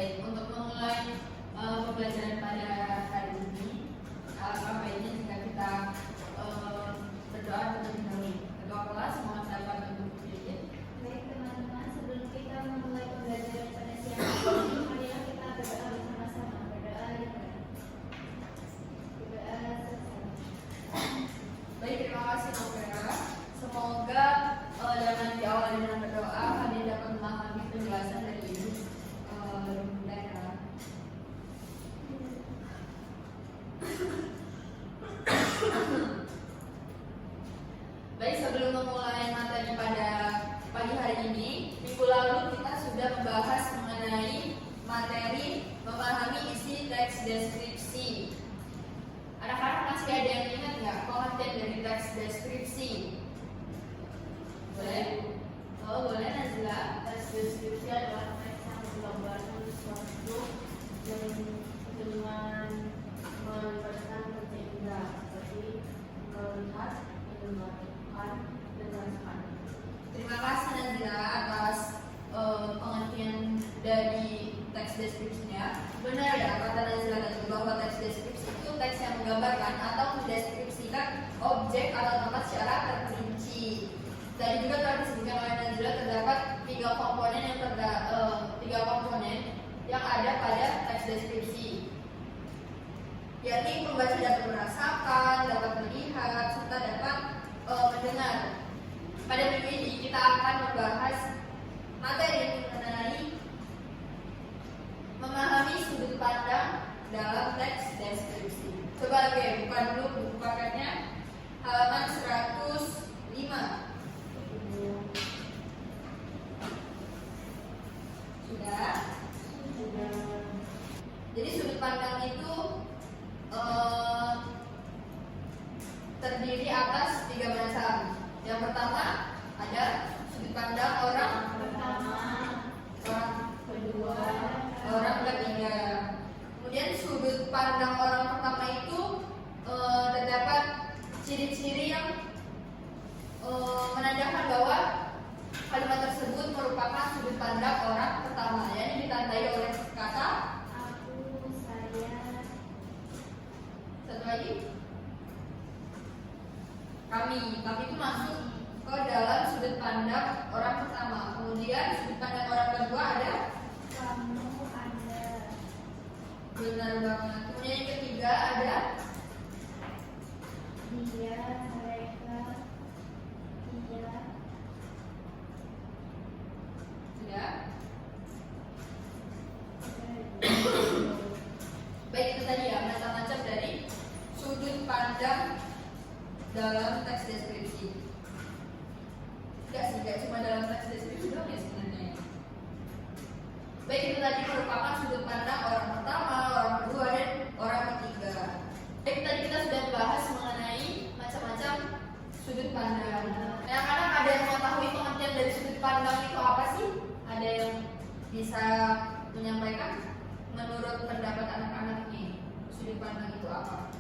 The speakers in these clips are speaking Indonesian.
Baik, untuk memulai pembelajaran pada hari ini, alangkah baiknya jika kita berdoa terlebih dahulu. Ketua kelas mohon dapat untuk berdiri. Baik teman-teman, sebelum kita memulai pembelajaran pada siang hari, marilah kita berdoa bersama-sama. Berdoa Baik, terima kasih Novera. Semoga dengan diawali dengan berdoa kalian dapat memahami penjelasan dari Ibu Novera. Baik, sebelum memulai materi pada pagi hari ini, minggu lalu kita sudah membahas mengenai materi memahami isi teks deskripsi. Anak-anak masih ada yang ingat nggak konten dari teks deskripsi? Boleh? Oh, boleh Nazila. Teks deskripsi adalah teks yang menggambarkan sesuatu dengan melibatkan kerja indera seperti melihat, mendengarkan, dan merasakan. Terima kasih Nazila atas pengertian dari teks deskripsinya. Benar ya kata Nazila tadi bahwa teks deskripsi itu teks yang menggambarkan atau mendeskripsikan objek atau tempat secara terperinci. Tadi juga telah disebutkan oleh Nazila terdapat tiga komponen yang ada pada teks deskripsi, yakni pembaca dapat merasakan, dapat melihat, serta dapat mendengar. Pada minggu ini kita akan membahas materi mengenai memahami sudut pandang dalam teks deskripsi. Coba lagi buka dulu buku paketnya, halaman 105. Sudah? Jadi sudut pandang itu terdiri atas tiga macam. Yang pertama ada sudut pandang orang Pertama, orang kedua, orang ketiga. Kemudian sudut pandang orang pertama itu terdapat ciri-ciri yang menandakan bahwa kalimat tersebut merupakan sudut pandang orang pertama, yakni ditandai oleh kata aku, saya, satu lagi kami. Kami itu masuk ke dalam sudut pandang orang pertama. Kemudian sudut pandang orang kedua ada kamu, Anda. benar banget. Kemudian yang ketiga ada Dia, mereka, dia, ya. Baik, itu tadi ya macam-macam dari sudut pandang dalam teks deskripsi. Tidak cuma dalam teks deskripsi doang ya sebenarnya. Baik, itu tadi merupakan sudut pandang orang pertama, orang kedua, dan orang ketiga. Baik, tadi kita sudah bahas mengenai macam-macam sudut pandang. Kadang-kadang ada yang mengetahui pengertian dari sudut pandang itu apa sih? Ada yang bisa menyampaikan menurut pendapat anak-anak ini sudut pandang itu apa?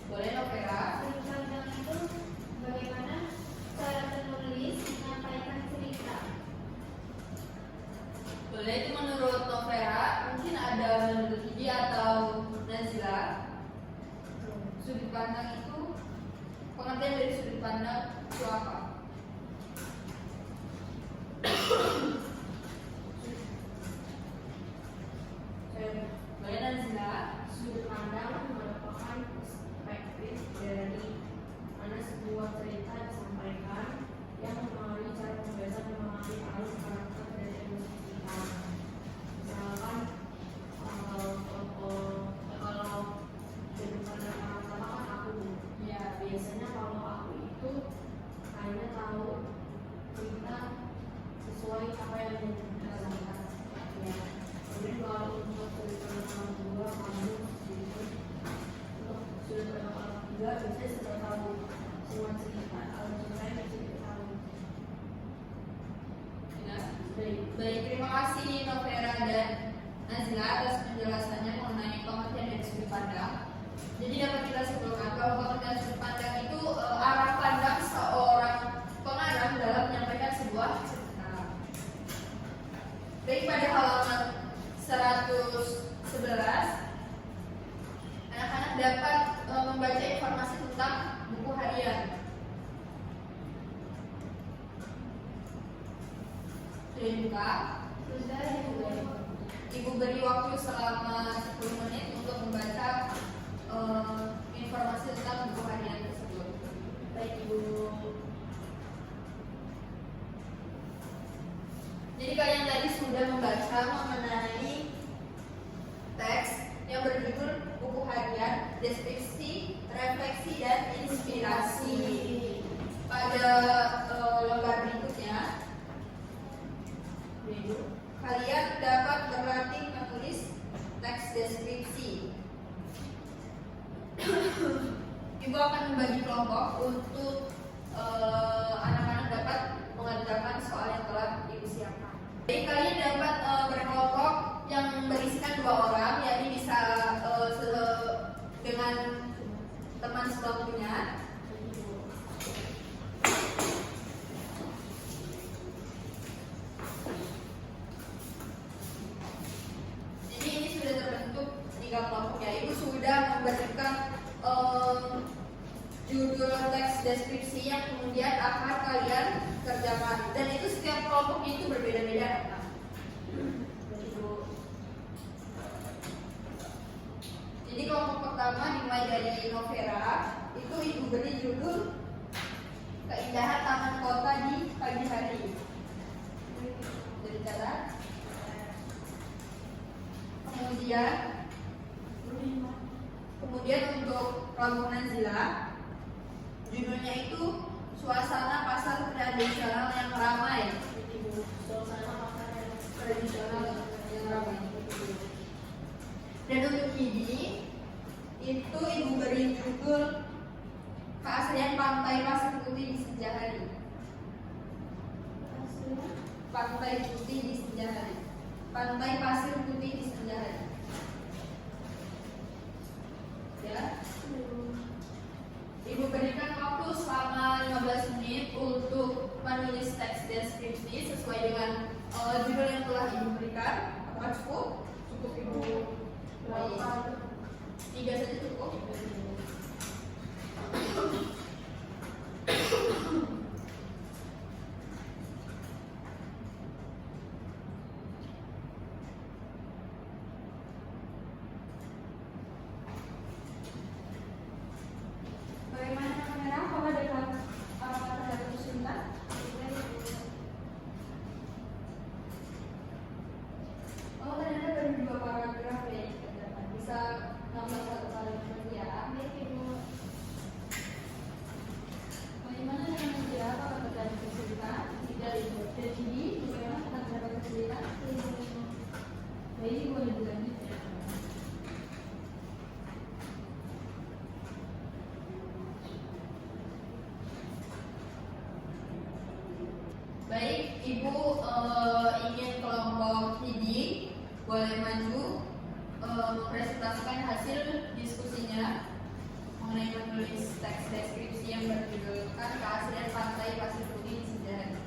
Boleh Novera? Sudut pandang itu bagaimana cara penulis menyampaikan cerita. Boleh, itu menurut Novera. Mungkin ada menurut Gigi atau Nazila. Sudut pandang itu, pengertian dari sudut pandang itu apa? Boleh Nazila? Sudut pandang merupakan perspektif dari mana sebuah cerita disampaikan yang mempengaruhi cara pembaca memahami alur karakter dan emosi kita. Misalkan kalau sudut pandang yang pertama kan aku, Ya, biasanya kalau aku itu hanya tahu cerita sesuai apa yang dirasakan. Ya. Kemudian kalau untuk sudut pandang orang kedua, kamu gitu. Untuk sudut pandang orang kedua biasanya sudah tahu semua cerita, kalau saya bisa tahu. ya. Baik, terima kasih Novera dan Nazila atas penjelasannya mengenai pengertian dari sudut pandang. Jadi dapat kita simpulkan bahwa pengertian sudut pandang itu arah pandang seorang pengarang dalam menyampaikan sebuah cerita. Baik, pada halaman 111, anak-anak dapat membaca informasi tentang buku harian. Sudah dibuka? Sudah juga. Ibu beri waktu selama 10 menit untuk membaca informasi tentang buku harian tersebut. Baik Ibu. Jadi kalian tadi sudah membaca mengenai teks yang berjudul buku harian, deskripsi, refleksi, dan inspirasi. Pada lembar berikutnya, kalian dapat berlatih menulis teks deskripsi. Ibu akan membagi kelompok untuk anak-anak dapat mengerjakan soal yang telah Ibu siapkan. Jadi kalian dapat berkelompok yang berisikan 2 orang, yakni bisa dengan teman sekelompoknya. Jadi ini sudah terbentuk 3 kelompok ya. Ibu sudah memberikan judul teks deskripsi yang kemudian akan kalian kerjakan, dan itu setiap kelompoknya itu berbeda-beda. Jadi kelompok pertama dimulai dari Novera, itu Ibu beri judul Keindahan Taman Kota di Pagi Hari. Jadi catat. Kemudian untuk kelompok Nazila, judulnya itu Suasana Pasar Tradisional yang Ramai. Suasana pasar Tradisional yang ramai. Dan untuk ini, itu Ibu beri judul Keaslian Pantai Pasir Putih di Senja Hari. Pantai Putih di Senja Hari. Pantai Pasir Putih di Senja Hari. Ya. Ibu berikan waktu selama 15 menit untuk menulis teks deskripsi sesuai dengan judul yang telah Ibu berikan. Apakah cukup? Cukup Ibu? Baik. 3 saja cukup. Bagaimana kamera? Apakah dapat terhadap kesulitan? Oh, ternyata baru 2 paragraf ya yang dikerjakan. Bisa nambah 1 kalimat ya. Bagaimana dengan media? Apakah terjadi kesulitan? Tidak Ibu. Jadi bagaimana akan terdapat kesulitan? Baik, Ibu boleh dilanjut ya. Baik, Ibu ingin kelompok ID boleh maju mempresentasikan hasil diskusinya mengenai menulis teks deskripsi yang berjudulkan Keaslian Pantai Pasir Putih di Senja Hari.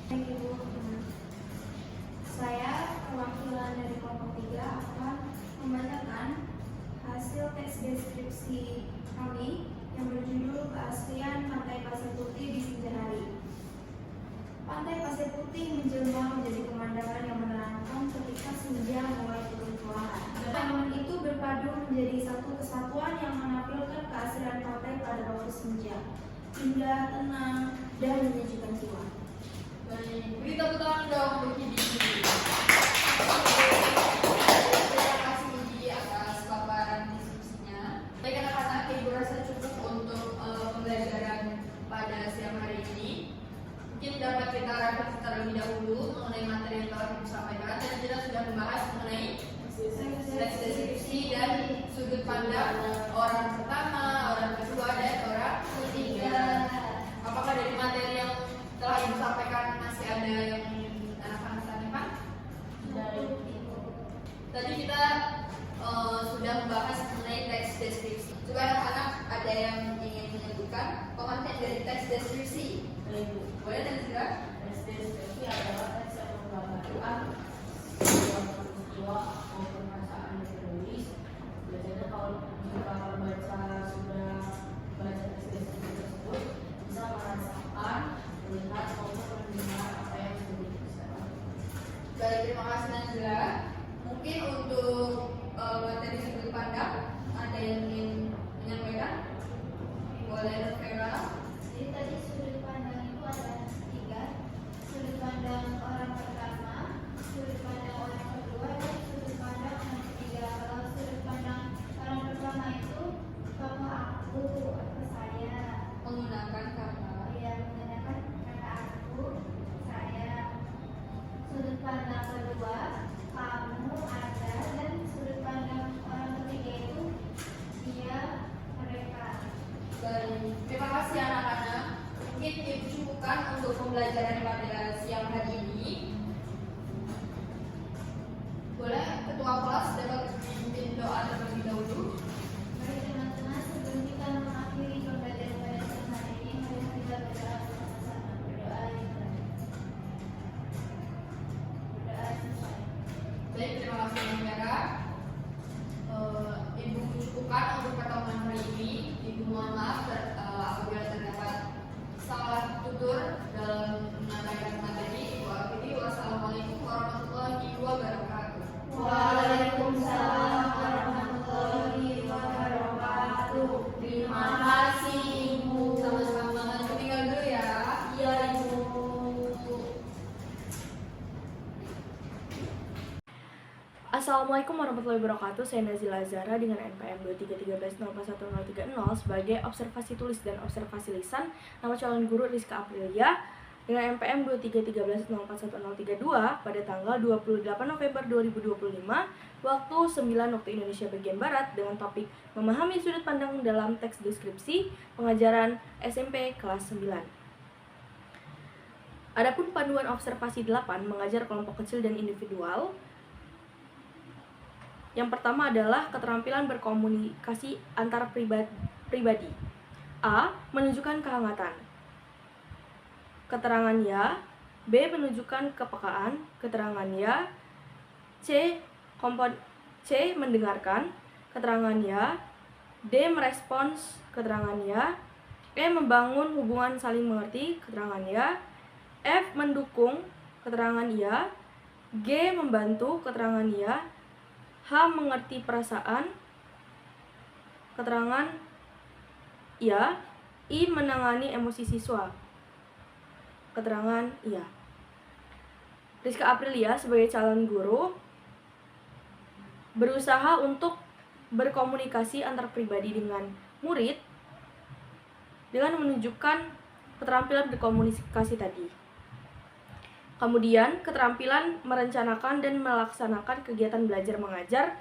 Baik Ibu, saya perwakilan dari kelompok 3 akan membacakan hasil teks deskripsi kami yang berjudul Keaslian Pantai Pasir Putih di Senja Hari. Pantai Pasir Putih menjelma menjadi pemandangan yang menenangkan ketika senja mulai turun perlahan. Pemandangan itu berpadu menjadi satu kesatuan yang menampilkan keaslian pantai pada waktu senja, indah, tenang, dan menyejukkan jiwa. Baik, beri tepuk tangan dong untuk Idi. Terima kasih Idi atas paparan diskusinya. Baik anak-anak, Ibu rasa cukup untuk pembelajaran pada siang hari ini. Mungkin dapat kita review terlebih dahulu mengenai materi yang telah Ibu sampaikan, dan kita sudah membahas mengenai teks deskripsi dan sudut pandang orang pertama, orang kedua, dan orang ketiga. Apakah dari materi yang telah Ibu sampaikan masih ada yang anak-anak tanyakan? Tadi kita sudah membahas mengenai teks deskripsi. Coba anak-anak ada yang ingin menyebut menunjukkan konten dari teks deskripsi. Boleh Nazila? Teks deskripsi adalah teks yang menggambarkan sebuah peristiwa maupun perasaan yang tertulis. Biasanya kalau jika pembaca sudah baca teks deskripsi tersebut, bisa merasakan, melihat maupun mendengar apa yang sudah dituliskan. Baik, terima kasih Nazila. Mungkin untuk materi sudut pandang ada yang ingin menyampaikan? Boleh Vera. Jadi tadi sudut pandang itu ada 3, sudut pandang orang pertama, sudut pandang orang kedua, dan sudut pandang orang ketiga. Kalau sudut pandang orang pertama itu kamu, aku, atau saya. Menggunakan kata. Ya, menggunakan kata aku, saya. Sudut pandang kedua kamu, ada, dan sudut pandang orang ketiga itu dia, mereka. Baik, terima kasih anak-anak. Mungkin itu cukupkan untuk pembelajaran pada siang hari ini. Boleh ketua kelas dapat memimpin doa terlebih dahulu. Baik teman-teman, sebelum kita mengakhiri pembelajaran pada siang hari ini, mari kita berdoa bersama-sama. Berdoa yang baik. Berdoa yang baik. Baik, terima kasih Vera. Ibu cukupkan untuk pertemuan hari ini. Ibu mohon maaf apabila terdapat salah tutur dalam menyampaikan materi. Ibu akhiri. Wassalamualaikum warahmatullahi wabarakatuh. Waalaikumsalam warahmatullahi wabarakatuh. Terima kasih Ibu. Sama-sama. Aku tinggal dulu ya. Iya Ibu. Assalamualaikum warahmatullahi wabarakatuh. Saya Nazila Zara dengan NPM 2313041030 sebagai observasi tulis dan observasi lisan. Nama calon guru Rizka Aprilia dengan NPM 2313041032 pada tanggal 28 November 2025 waktu 9 waktu Indonesia bagian Barat dengan topik memahami sudut pandang dalam teks deskripsi pengajaran SMP kelas 9. Adapun panduan observasi 8 mengajar kelompok kecil dan individual. Yang pertama adalah keterampilan berkomunikasi antar pribadi. A. Menunjukkan kehangatan. Keterangan ya. B. Menunjukkan kepekaan. Keterangan ya. C. Mendengarkan. Keterangan ya. D. Merespons. Keterangan ya. E. Membangun hubungan saling mengerti. Keterangan ya. F. Mendukung. Keterangan ya. G. Membantu. Keterangan ya. H. Mengerti perasaan. Keterangan ya. I. Menangani emosi siswa. Keterangan iya. Rizka Aprilia sebagai calon guru berusaha untuk berkomunikasi antar pribadi dengan murid dengan menunjukkan keterampilan berkomunikasi tadi. Kemudian, keterampilan merencanakan dan melaksanakan kegiatan belajar mengajar.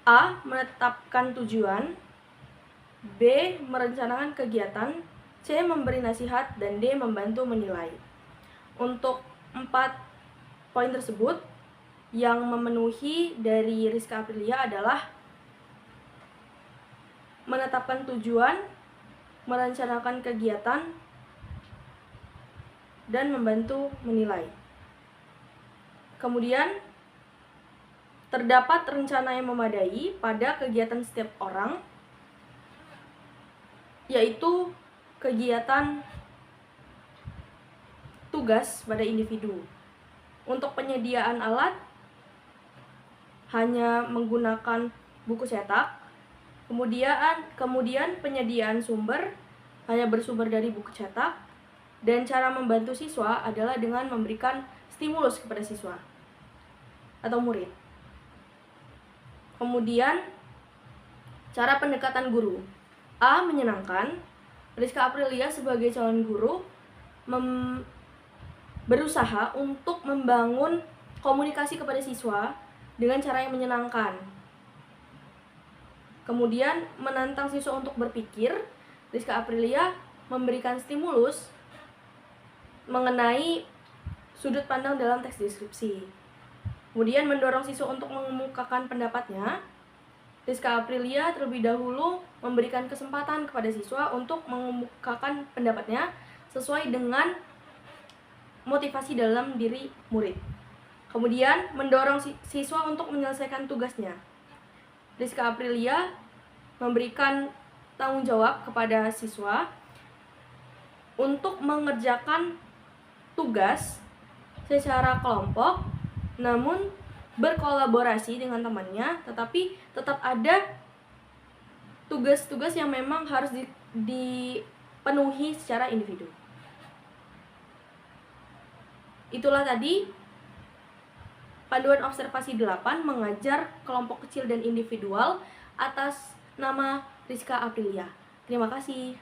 A. Menetapkan tujuan. B. Merencanakan kegiatan. C. Memberi nasihat. Dan D. Membantu menilai. Untuk 4 poin tersebut, yang memenuhi dari Rizka Aprilia adalah menetapkan tujuan, merencanakan kegiatan, dan membantu menilai. Kemudian, terdapat rencana yang memadai pada kegiatan setiap orang, yaitu kegiatan tugas pada individu. Untuk penyediaan alat, hanya menggunakan buku cetak. Kemudian penyediaan sumber hanya bersumber dari buku cetak. Dan cara membantu siswa adalah dengan memberikan stimulus kepada siswa atau murid. Kemudian, cara pendekatan guru. A. Menyenangkan. Rizka Aprilia sebagai calon guru berusaha untuk membangun komunikasi kepada siswa dengan cara yang menyenangkan. Kemudian, menantang siswa untuk berpikir. Rizka Aprilia memberikan stimulus mengenai sudut pandang dalam teks deskripsi. Kemudian mendorong siswa untuk mengemukakan pendapatnya. Rizka Aprilia terlebih dahulu memberikan kesempatan kepada siswa untuk mengemukakan pendapatnya sesuai dengan motivasi dalam diri murid. Kemudian mendorong siswa untuk menyelesaikan tugasnya. Rizka Aprilia memberikan tanggung jawab kepada siswa untuk mengerjakan tugas secara kelompok, namun berkolaborasi dengan temannya, tetapi tetap ada tugas-tugas yang memang harus dipenuhi secara individu. Itulah tadi panduan observasi 8 mengajar kelompok kecil dan individual atas nama Rizka Aprilia. Terima kasih.